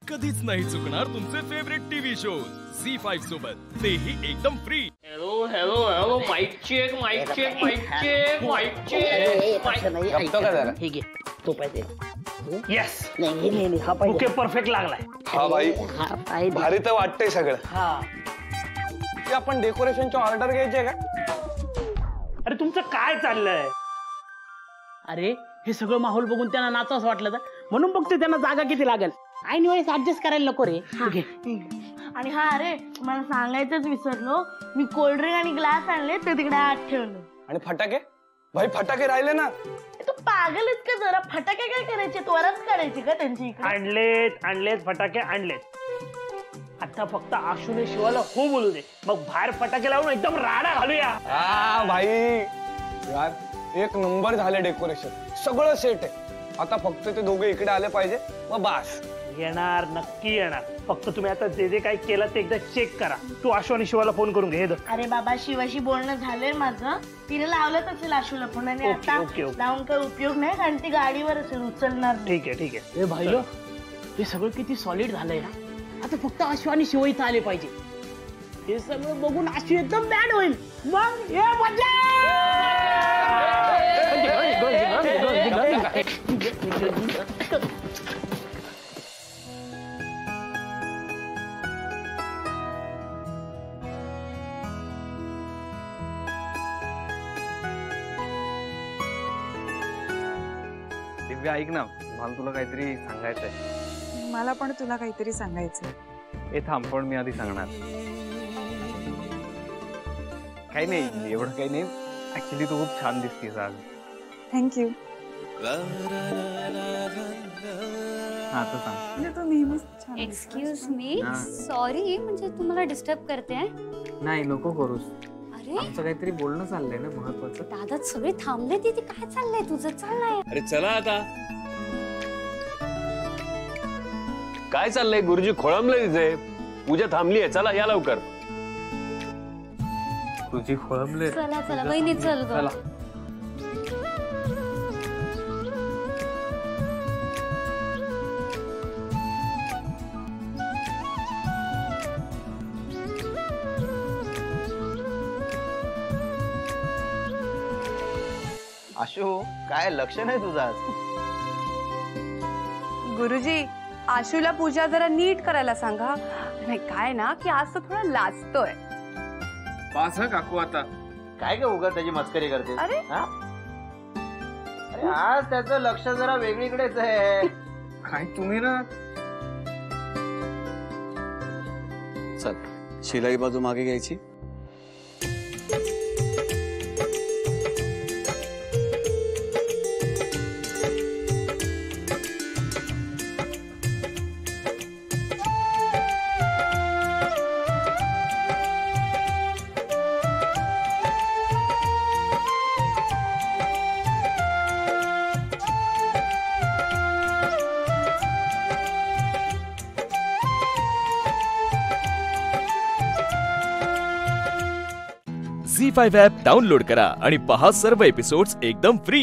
कधीच नाही चुकणार तुमचे फेवरेट टीव्ही शो झी5 सोबत, तेही एकदम free. Hello hello hello, mic check mic check mic check mic check. ठीक आहे, तो पाहिजे। यस, नाही हा पाहिजे। ओके, परफेक्ट लागलाय। हा भाई, हा पाहिजे। भारी तर वाटतंय सगळं। हा, की आपण डेकोरेशनची ऑर्डर घ्यायची आहे का? अरे तुमचं काय चाललंय? अरे हे सगळं माहोल बघून त्यांना नाचावंच वाटलं तर म्हणून बघते त्यांना जागा किती लागेल। ऐन वेळेस ऍडजस्ट करायला नको रे। आणि हा, अरे मला सांगायचंच विसरलो, मी कोल्ड्रिंक आणि ग्लास आणले ते तिकडे आत ठेवले। आणि फटाके भाई, फटाके राहिले ना। तू पागलच का जरा? फटाके काय करायचे? त्वराच काढायची का त्यांची इकडे? आणलेत फटाके आणलेत। आता फक्त आशूने शिवाला हो बोलू दे, मग बाहेर फटाके लावून एकदम राडा घालूया। हा भाई, यार एक नंबर झाले डेकोरेशन, सगळं सेट आहे। आता फक्त ते दोघे इकडे आले पाहिजे, मग बास। येणार, नक्की येणार। फक्त तुम्ही आता जे जे काय केलं ते एकदा चेक करा। तू आशू आणि शिवाला फोन करून घे। अरे बाबा, शिवाशी बोलणं झालंय माझं, तिने लावलंच असेल आशूला फोन, आणि आता लावून काही उपयोग नाही, कारण ती गाडीवर असेल, उचलणार नाही। ठीक आहे ठीक आहे। हे भाईलो, हे सगळं किती सॉलिड झालंय ना। आता फक्त आशू आणि शिव इथं आले पाहिजे। हे सगळं बघून आशू एकदम बॅड होईल, मग हे मजा। दिव्या ऐक ना, मला तुला काहीतरी सांगायचंय। मला पण तुला काहीतरी सांगायचंय। हे थांब, पण मी आधी सांगणार। काही नाही, एवढं काही नाही। ऍक्च्युली तू खूप छान दिसतीस आज। थँक्यू। हा तर सांग। म्हणजे तू नेहमीच छान दिसतेस। एक्सक्यूज मी, सॉरी, म्हणजे तुम्हाला डिस्टर्ब करते। नाही, नको करूस। अरे आमचं काहीतरी बोलणं चाललंय ना महत्वाचं। दादा सगळे थांबले, तिथे काय चाललंय तुझं? चाललंय अरे चला आता। काय चाललंय? गुरुजी खोळंबले तिथे, पूजा थांबली आहे, चला या लवकर। तुझी खोळंबले। चला चला वहिनी, चल ग। आशू, काय लक्ष नाही तुझं आज? गुरुजी, आशूला पूजा जरा नीट करायला सांगा। नाही काय ना, की आज तो थोडा लाजतोय। पास हा काकू आता। काय ग उगाच त्याची मस्करी करते? अरे अरे आज त्याचं लक्ष जरा वेगळीकडेच आहे। काय तुम्ही ना, चल शिलाई बाजू मागे घ्यायची। झी5 ॲप डाउनलोड करा आणि पहा सर्व एपिसोड्स एकदम फ्री।